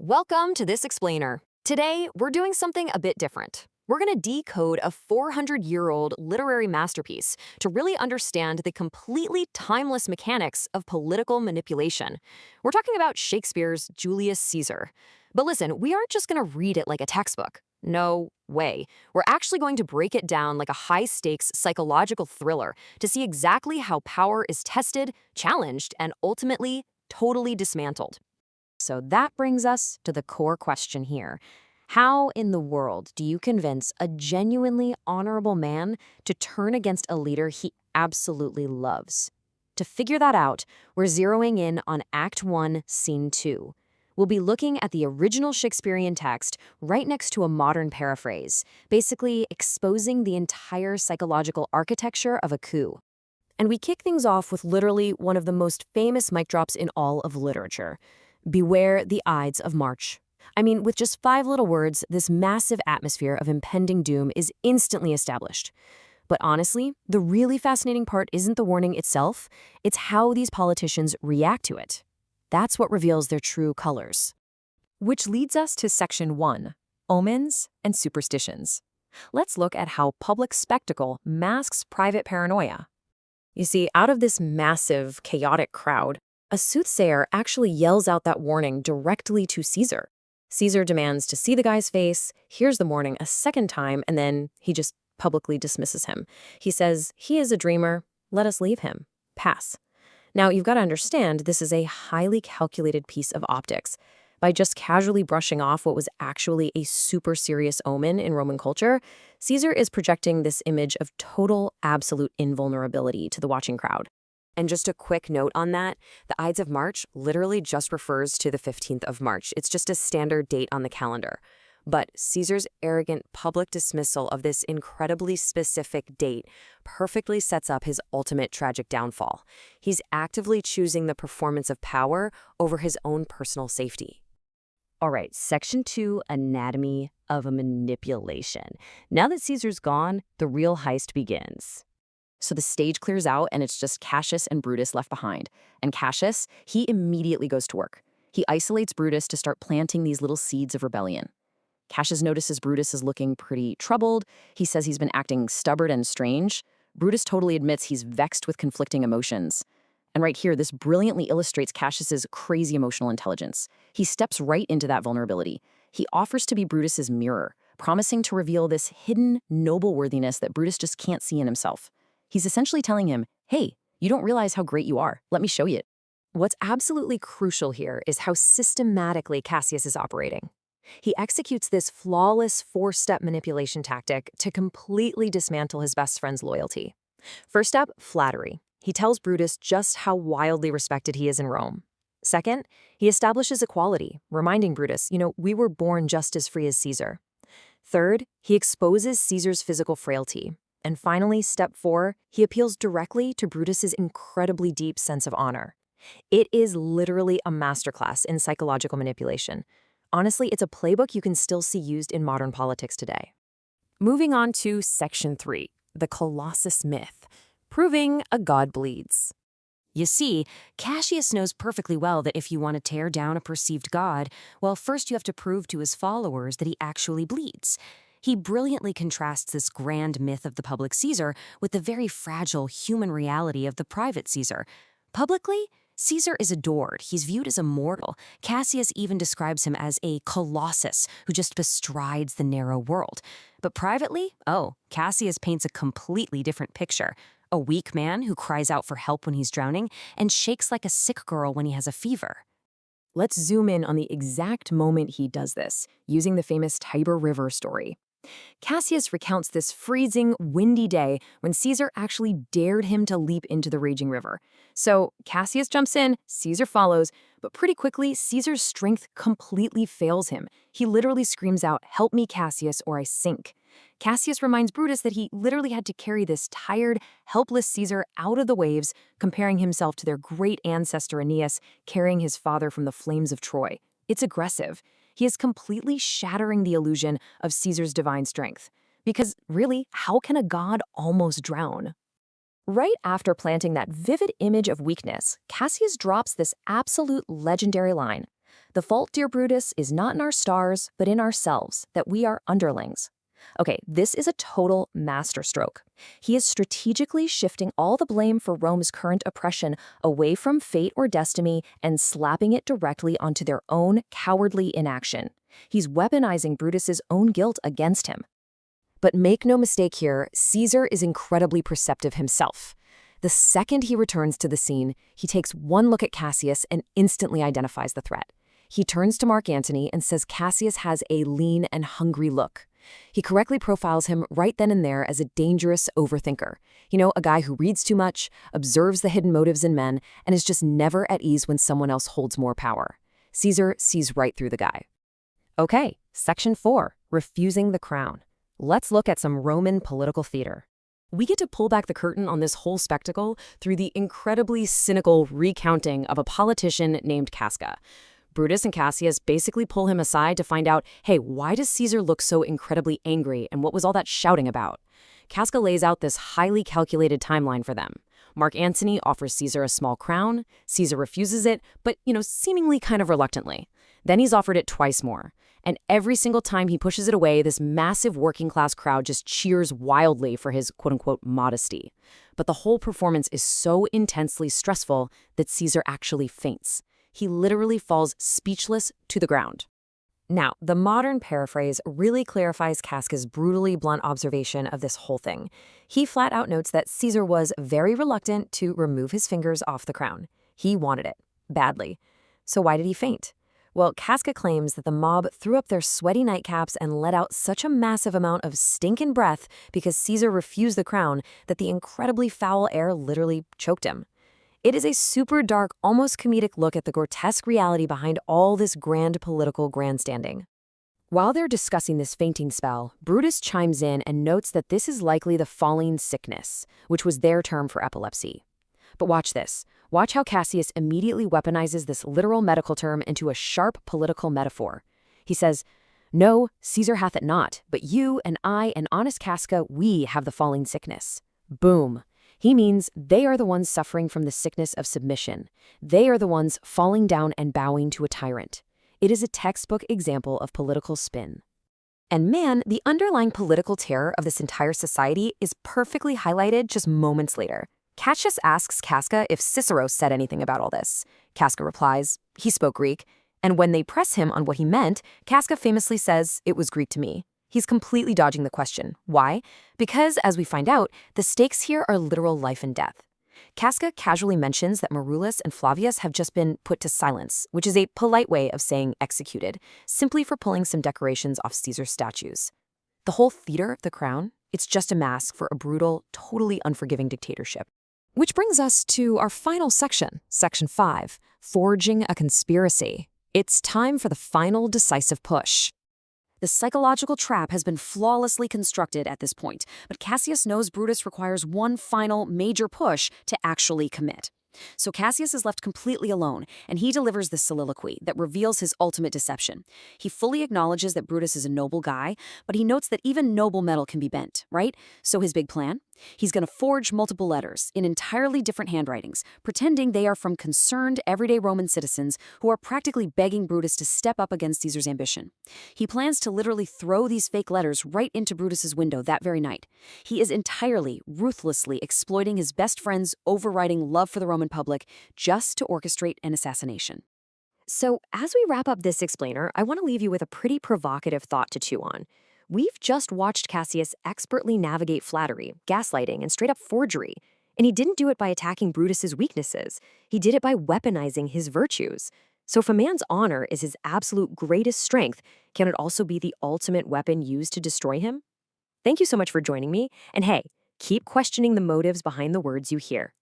Welcome to this explainer. Today, we're doing something a bit different. We're going to decode a 400-year-old literary masterpiece to really understand the completely timeless mechanics of political manipulation. We're talking about Shakespeare's Julius Caesar. But listen, we aren't just going to read it like a textbook. No way. We're actually going to break it down like a high-stakes psychological thriller to see exactly how power is tested, challenged, and ultimately totally dismantled. So that brings us to the core question here. How in the world do you convince a genuinely honorable man to turn against a leader he absolutely loves? To figure that out, we're zeroing in on Act 1, Scene 2. We'll be looking at the original Shakespearean text right next to a modern paraphrase, basically exposing the entire psychological architecture of a coup. And we kick things off with literally one of the most famous mic drops in all of literature. Beware the Ides of March. I mean, with just 5 little words, this massive atmosphere of impending doom is instantly established. But honestly, the really fascinating part isn't the warning itself, it's how these politicians react to it. That's what reveals their true colors. Which leads us to Section 1, Omens and Superstitions. Let's look at how public spectacle masks private paranoia. You see, out of this massive, chaotic crowd, a soothsayer actually yells out that warning directly to Caesar. Caesar demands to see the guy's face, hears the warning a second time, and then he just publicly dismisses him. He says, he is a dreamer, let us leave him. Pass. Now, you've got to understand, this is a highly calculated piece of optics. By just casually brushing off what was actually a super serious omen in Roman culture, Caesar is projecting this image of total, absolute invulnerability to the watching crowd. And just a quick note on that, the Ides of March literally just refers to the 15th of March. It's just a standard date on the calendar. But Caesar's arrogant public dismissal of this incredibly specific date perfectly sets up his ultimate tragic downfall. He's actively choosing the performance of power over his own personal safety. All right, Section 2, Anatomy of a Manipulation. Now that Caesar's gone, the real heist begins. So the stage clears out and it's just Cassius and Brutus left behind. And Cassius, he immediately goes to work. He isolates Brutus to start planting these little seeds of rebellion. Cassius notices Brutus is looking pretty troubled. He says he's been acting stubborn and strange. Brutus totally admits he's vexed with conflicting emotions. And right here, this brilliantly illustrates Cassius's crazy emotional intelligence. He steps right into that vulnerability. He offers to be Brutus's mirror, promising to reveal this hidden, noble worthiness that Brutus just can't see in himself. He's essentially telling him, hey, you don't realize how great you are. Let me show you it. What's absolutely crucial here is how systematically Cassius is operating. He executes this flawless 4-step manipulation tactic to completely dismantle his best friend's loyalty. First step, flattery. He tells Brutus just how wildly respected he is in Rome. Second, he establishes equality, reminding Brutus, we were born just as free as Caesar. Third, he exposes Caesar's physical frailty. And finally, step 4, he appeals directly to Brutus's incredibly deep sense of honor. It is literally a masterclass in psychological manipulation. Honestly, it's a playbook you can still see used in modern politics today. Moving on to Section 3, the Colossus myth, proving a god bleeds. You see, Cassius knows perfectly well that if you want to tear down a perceived god, well, first you have to prove to his followers that he actually bleeds. He brilliantly contrasts this grand myth of the public Caesar with the very fragile human reality of the private Caesar. Publicly, Caesar is adored. He's viewed as immortal. Cassius even describes him as a colossus who just bestrides the narrow world. But privately, Cassius paints a completely different picture. A weak man who cries out for help when he's drowning and shakes like a sick girl when he has a fever. Let's zoom in on the exact moment he does this, using the famous Tiber River story. Cassius recounts this freezing, windy day when Caesar actually dared him to leap into the raging river. So Cassius jumps in, Caesar follows, but pretty quickly, Caesar's strength completely fails him. He literally screams out, "Help me, Cassius, or I sink." Cassius reminds Brutus that he literally had to carry this tired, helpless Caesar out of the waves, comparing himself to their great ancestor Aeneas carrying his father from the flames of Troy. It's aggressive. He is completely shattering the illusion of Caesar's divine strength. Because really, how can a god almost drown? Right after planting that vivid image of weakness, Cassius drops this absolute legendary line. The fault, dear Brutus, is not in our stars, but in ourselves, that we are underlings. Okay, this is a total masterstroke. He is strategically shifting all the blame for Rome's current oppression away from fate or destiny and slapping it directly onto their own cowardly inaction. He's weaponizing Brutus's own guilt against him. But make no mistake here, Caesar is incredibly perceptive himself. The second he returns to the scene, he takes one look at Cassius and instantly identifies the threat. He turns to Mark Antony and says Cassius has a lean and hungry look. He correctly profiles him right then and there as a dangerous overthinker. You know, a guy who reads too much, observes the hidden motives in men, and is just never at ease when someone else holds more power. Caesar sees right through the guy. Okay, Section 4, Refusing the Crown. Let's look at some Roman political theater. We get to pull back the curtain on this whole spectacle through the incredibly cynical recounting of a politician named Casca. Brutus and Cassius basically pull him aside to find out, hey, why does Caesar look so incredibly angry and what was all that shouting about? Casca lays out this highly calculated timeline for them. Mark Antony offers Caesar a small crown. Caesar refuses it, but, seemingly kind of reluctantly. Then he's offered it twice more. And every single time he pushes it away, this massive working-class crowd just cheers wildly for his quote-unquote modesty. But the whole performance is so intensely stressful that Caesar actually faints. He literally falls speechless to the ground. Now, the modern paraphrase really clarifies Casca's brutally blunt observation of this whole thing. He flat out notes that Caesar was very reluctant to remove his fingers off the crown. He wanted it, badly. So why did he faint? Well, Casca claims that the mob threw up their sweaty nightcaps and let out such a massive amount of stinking breath because Caesar refused the crown that the incredibly foul air literally choked him. It is a super dark, almost comedic look at the grotesque reality behind all this grand political grandstanding. While they're discussing this fainting spell, Brutus chimes in and notes that this is likely the falling sickness, which was their term for epilepsy. But watch this. Watch how Cassius immediately weaponizes this literal medical term into a sharp political metaphor. He says, "No, Caesar hath it not, but you and I and honest Casca, we have the falling sickness." Boom. He means they are the ones suffering from the sickness of submission. They are the ones falling down and bowing to a tyrant. It is a textbook example of political spin. And man, the underlying political terror of this entire society is perfectly highlighted just moments later. Cassius asks Casca if Cicero said anything about all this. Casca replies, he spoke Greek, and when they press him on what he meant, Casca famously says, it was Greek to me. He's completely dodging the question. Why? Because, as we find out, the stakes here are literal life and death. Casca casually mentions that Marulus and Flavius have just been put to silence, which is a polite way of saying executed, simply for pulling some decorations off Caesar's statues. The whole theater of the crown, it's just a mask for a brutal, totally unforgiving dictatorship. Which brings us to our final section, Section 5, Forging a Conspiracy. It's time for the final decisive push. The psychological trap has been flawlessly constructed at this point, but Cassius knows Brutus requires one final major push to actually commit. So Cassius is left completely alone, and he delivers this soliloquy that reveals his ultimate deception. He fully acknowledges that Brutus is a noble guy, but he notes that even noble metal can be bent, right? So his big plan? He's going to forge multiple letters in entirely different handwritings, pretending they are from concerned everyday Roman citizens who are practically begging Brutus to step up against Caesar's ambition. He plans to literally throw these fake letters right into Brutus's window that very night. He is entirely, ruthlessly exploiting his best friend's overriding love for the Roman public just to orchestrate an assassination. So, as we wrap up this explainer, I want to leave you with a pretty provocative thought to chew on. We've just watched Cassius expertly navigate flattery, gaslighting, and straight-up forgery. And he didn't do it by attacking Brutus's weaknesses. He did it by weaponizing his virtues. So if a man's honor is his absolute greatest strength, can it also be the ultimate weapon used to destroy him? Thank you so much for joining me. And hey, keep questioning the motives behind the words you hear.